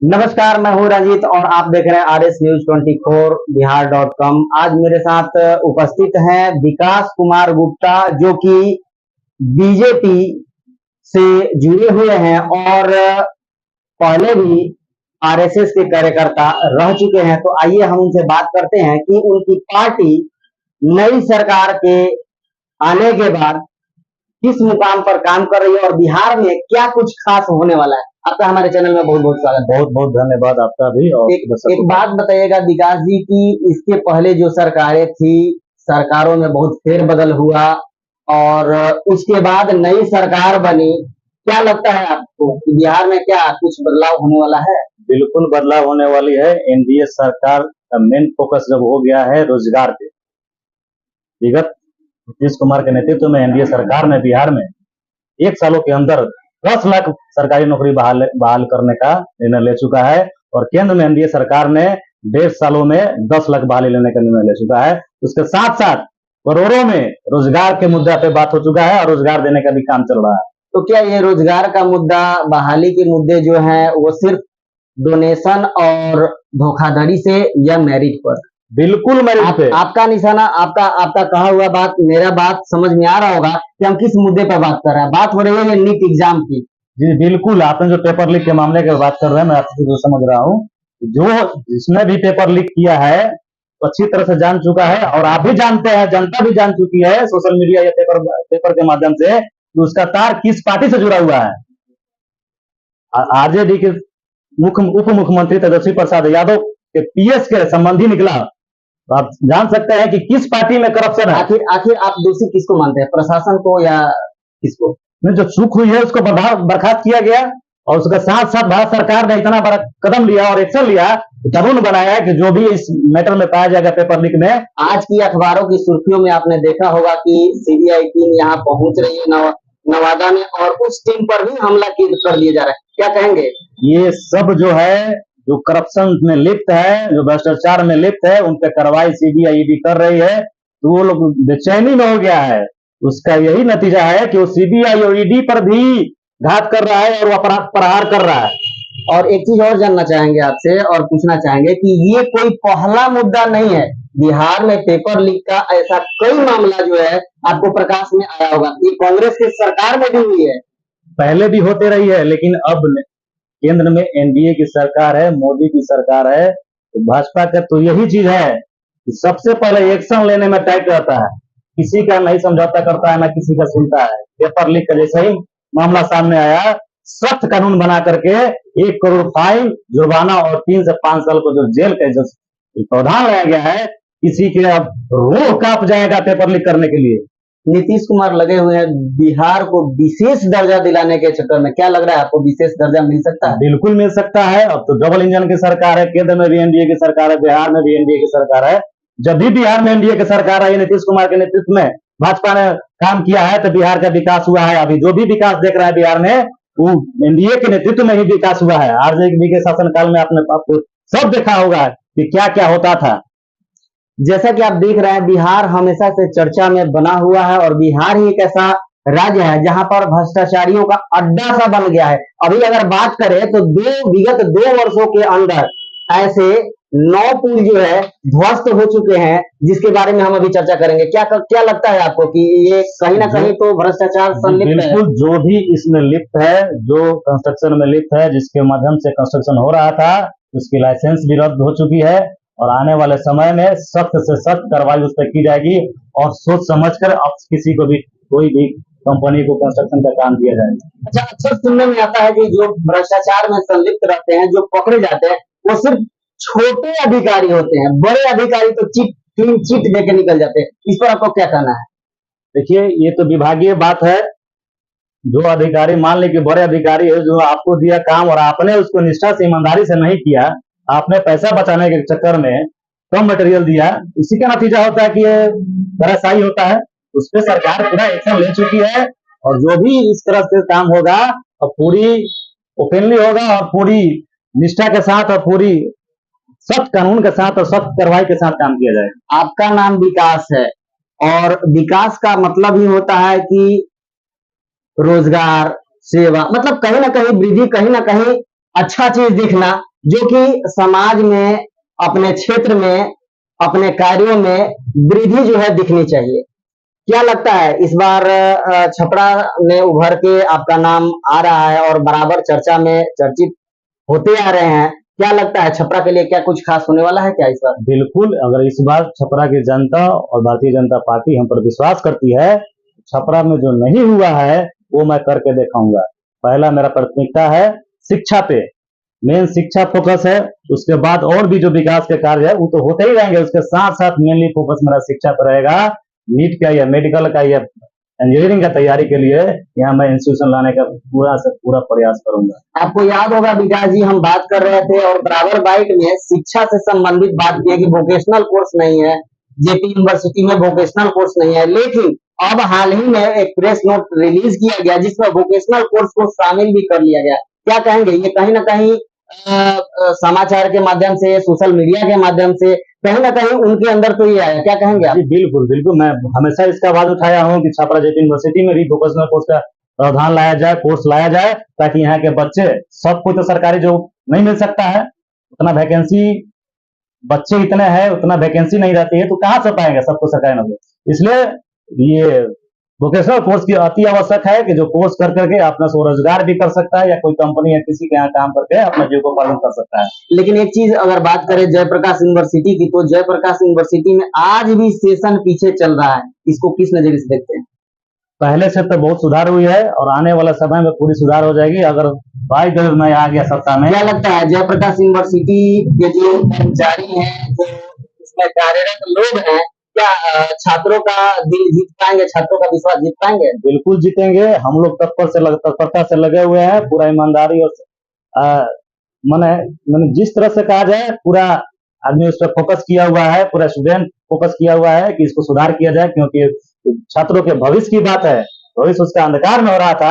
नमस्कार, मैं हूँ रंजीत और आप देख रहे हैं RS न्यूज 24 बिहार.com। आज मेरे साथ उपस्थित हैं विकास कुमार गुप्ता, जो कि बीजेपी से जुड़े हुए हैं और पहले भी RSS के कार्यकर्ता रह चुके हैं। तो आइए हम उनसे बात करते हैं कि उनकी पार्टी नई सरकार के आने के बाद किस मुकाम पर काम कर रही है और बिहार में क्या कुछ खास होने वाला है। आपका हमारे चैनल में बहुत बहुत स्वागत है। बहुत बहुत धन्यवाद आपका भी। और एक बात बताइएगा विकास जी की इसके पहले जो सरकारें थी, सरकारों में बहुत फेरबदल हुआ और उसके बाद नई सरकार बनी। क्या लगता है आपको कि बिहार में क्या कुछ बदलाव होने वाला है? बिल्कुल बदलाव होने वाली है। एनडीए सरकार का मेन फोकस जब हो गया है रोजगार पे। विगत नीतीश कुमार के नेतृत्व में एनडीए सरकार ने बिहार में 1 सालों के अंदर 10 लाख सरकारी नौकरी बहाल करने का निर्णय ले चुका है और केंद्र में एनडीए सरकार ने 1.5 सालों में 10 लाख बहाली लेने का निर्णय ले चुका है। उसके साथ साथ करोड़ों में रोजगार के मुद्दा पे बात हो चुका है और रोजगार देने का भी काम चल रहा है। तो क्या ये रोजगार का मुद्दा, बहाली के मुद्दे जो है वो सिर्फ डोनेशन और धोखाधड़ी से या मेरिट पर? बिल्कुल मेरिट पे। आपका निशाना, आपका कहा हुआ बात, मेरा बात समझ में आ रहा होगा कि हम किस मुद्दे पर बात कर रहे हैं। बात हो रही है नीट एग्जाम की। जी बिल्कुल, आपने जो पेपर लीक के मामले की बात कर रहे हैं, मैं आपसे जो समझ रहा हूँ, जो जिसने भी पेपर लीक किया है तो अच्छी तरह से जान चुका है और आप भी जानते हैं, जनता भी जान चुकी है सोशल मीडिया या पेपर के माध्यम से कि उसका तार किस पार्टी से जुड़ा हुआ है। आरजेडी के उप मुख्यमंत्री तेजस्वी प्रसाद यादव के पीएस के संबंधी निकला, तो आप जान सकते हैं कि किस पार्टी में करप्शन है। आखिर आप दोषी किसको मानते हैं, प्रशासन को या किसको? जो चूक हुई है उसको बर्खास्त किया गया और उसके साथ साथ भारत सरकार ने इतना बड़ा कदम लिया और एक्शन लिया, कानून बनाया कि जो भी इस मैटर में पाया जाएगा पेपर लीक में। आज की अखबारों की सुर्खियों में आपने देखा होगा कि सीबीआई टीम यहाँ पहुंच रही है नवादा में और उस टीम पर भी हमला कर दिया जा रहा है। क्या कहेंगे? ये सब जो है, जो करप्शन में लिप्त है, जो भ्रष्टाचार में लिप्त है, उन पर कार्रवाई सीबीआई ईडी कर रही है, तो वो लोग बेचैनी में हो गया है। उसका यही नतीजा है कि वो सीबीआई और ईडी पर भी घात कर रहा है और अपराध प्रहार कर रहा है। और एक चीज और जानना चाहेंगे आपसे और पूछना चाहेंगे कि ये कोई पहला मुद्दा नहीं है। बिहार में पेपर लीक का ऐसा कई मामला जो है आपको प्रकाश में आया होगा। ये कांग्रेस की सरकार में भी हुई है, पहले भी होते रही है, लेकिन अब केंद्र में एनडीए की सरकार है, मोदी की सरकार है, तो भाजपा का तो यही चीज है कि सबसे पहले एक्शन लेने में टाइट रहता है, किसी का नहीं समझौता करता है, ना किसी का सुनता है। पेपर लीक का जैसे ही मामला सामने आया, सख्त कानून बना करके 1 करोड़ फाइन, जुर्माना और 3 से 5 साल को जो जेल का जो प्रावधान लाया गया है, किसी के अब रूह कांप जाएगा पेपर लीक करने के लिए। नीतीश कुमार लगे हुए हैं बिहार को विशेष दर्जा दिलाने के चक्कर में। क्या लग रहा है आपको, विशेष दर्जा मिल सकता है? बिल्कुल मिल सकता है। अब तो डबल इंजन की सरकार है, केंद्र में भी एनडीए की सरकार है, बिहार में भी एनडीए की सरकार है। जब भी बिहार में एनडीए की सरकार आई, नीतीश कुमार के नेतृत्व में भाजपा ने काम किया है, तो बिहार का विकास हुआ है। अभी जो भी विकास देख रहा है बिहार में, वो एनडीए के नेतृत्व में ही विकास हुआ है। आरजेडी के शासनकाल में आपको सब देखा होगा कि क्या क्या होता था। जैसा कि आप देख रहे हैं, बिहार हमेशा से चर्चा में बना हुआ है और बिहार ही एक ऐसा राज्य है जहां पर भ्रष्टाचारियों का अड्डा सा बन गया है। अभी अगर बात करें तो विगत 2 वर्षों के अंदर ऐसे 9 पुल जो है ध्वस्त हो चुके हैं, जिसके बारे में हम अभी चर्चा करेंगे। क्या लगता है आपको कि ये कहीं ना कहीं तो भ्रष्टाचार संलिप्त है? बिल्कुल, जो भी इसमें लिप्त है, जो कंस्ट्रक्शन में लिप्त है, जिसके माध्यम से कंस्ट्रक्शन हो रहा था, उसकी लाइसेंस भी रद्द हो चुकी है और आने वाले समय में सख्त से सख्त कार्रवाई उस पर की जाएगी और सोच समझकर अब किसी को भी, कोई भी कंपनी को कंस्ट्रक्शन का काम दिया जाएगा। अच्छा, अक्सर सुनने में आता है कि जो भ्रष्टाचार में संलिप्त रहते हैं, जो पकड़े जाते हैं, वो सिर्फ छोटे अधिकारी होते हैं, बड़े अधिकारी तो क्लीन चिट देके निकल जाते हैं। इस पर आपको क्या कहना है? देखिए, ये तो विभागीय बात है। जो अधिकारी, मान लीजिए बड़े अधिकारी है, जो आपको दिया काम और आपने उसको निष्ठा से, ईमानदारी से नहीं किया, आपने पैसा बचाने के चक्कर में कम मटेरियल दिया, इसी का नतीजा होता है कि ये धराशायी होता है। उस पर सरकार पूरा एक्शन ले चुकी है और जो भी इस तरह से काम होगा और पूरी ओपनली होगा और पूरी निष्ठा के साथ और पूरी सख्त कानून के साथ और सख्त कार्रवाई के साथ काम किया जाएगा। आपका नाम विकास है और विकास का मतलब ही होता है कि रोजगार, सेवा, मतलब कहीं ना कहीं वृद्धि, कहीं ना कहीं अच्छा चीज दिखना, जो कि समाज में, अपने क्षेत्र में, अपने कार्यों में वृद्धि जो है दिखनी चाहिए। क्या लगता है इस बार छपरा में उभर के आपका नाम आ रहा है और बराबर चर्चा में चर्चित होते आ रहे हैं। क्या लगता है छपरा के लिए क्या कुछ खास होने वाला है क्या इस बार? बिल्कुल, अगर इस बार छपरा की जनता और भारतीय जनता पार्टी हम पर विश्वास करती है, छपरा में जो नहीं हुआ है वो मैं करके दिखाऊंगा। पहला मेरा प्राथमिकता है शिक्षा पे, मेन शिक्षा फोकस है। उसके बाद और भी जो विकास के कार्य है वो तो होते ही रहेंगे, उसके साथ साथ मेनली फोकस मेरा शिक्षा पर रहेगा। नीट का या मेडिकल का या इंजीनियरिंग का तैयारी के लिए यहाँ मैं इंस्टीट्यूशन लाने का पूरा से पूरा प्रयास करूंगा। आपको याद होगा विकास जी, हम बात कर रहे थे और बराबर बाइट में शिक्षा से संबंधित बात की है कि वोकेशनल कोर्स नहीं है, जेपी यूनिवर्सिटी में वोकेशनल कोर्स नहीं है, लेकिन अब हाल ही में एक प्रेस नोट रिलीज किया गया जिसमें वोकेशनल कोर्स को शामिल भी कर लिया गया। क्या कहेंगे, ये कहीं ना कहीं समाचार के माध्यम से, सोशल मीडिया के माध्यम से कहीं ना कहीं उनके अंदर तो ये आया, क्या कहेंगे आप? जी बिल्कुल बिल्कुल, मैं हमेशा इसका आवाज उठाया हूँ कि छपरा जेपी यूनिवर्सिटी में भी वोकेशनल कोर्स का प्रावधान लाया जाए, कोर्स लाया जाए, ताकि यहाँ के बच्चे, सबको तो सरकारी जॉब नहीं मिल सकता है, उतना वैकेंसी, बच्चे इतने हैं, उतना वैकेंसी नहीं रहती है, तो कहाँ से पाएंगे सबको सरकारी नौकरी। इसलिए ये वोकेशनल कोर्स की अति आवश्यक है कि जो कोर्स कर करके अपना स्वरोजगार भी कर सकता है या कोई कंपनी या किसी के यहाँ काम करके अपना जीविकोपार्जन कर सकता है। लेकिन एक चीज अगर बात करें जयप्रकाश यूनिवर्सिटी की, तो जयप्रकाश यूनिवर्सिटी में आज भी सेशन पीछे चल रहा है, इसको किस नजरिए से देखते हैं? पहले से तो बहुत सुधार हुई है और आने वाला समय में पूरी सुधार हो जाएगी अगर भाई दर्ज मैं आ गया सत्ता में। क्या लगता है जयप्रकाश यूनिवर्सिटी के जो कर्मचारी हैं, जो इसमें कार्यरत लोग हैं, क्या छात्रों का दिल जीत पाएंगे, छात्रों का विश्वास जीत पाएंगे? बिल्कुल जीतेंगे, हम लोग तत्परता से लगे हुए हैं, पूरा ईमानदारी और मैंने जिस तरह से कहा जाए पूरा आदमी उस पर फोकस किया हुआ है, पूरा स्टूडेंट फोकस किया हुआ है कि इसको सुधार किया जाए, क्योंकि छात्रों के भविष्य की बात है, भविष्य उसका अंधकार में हो रहा था।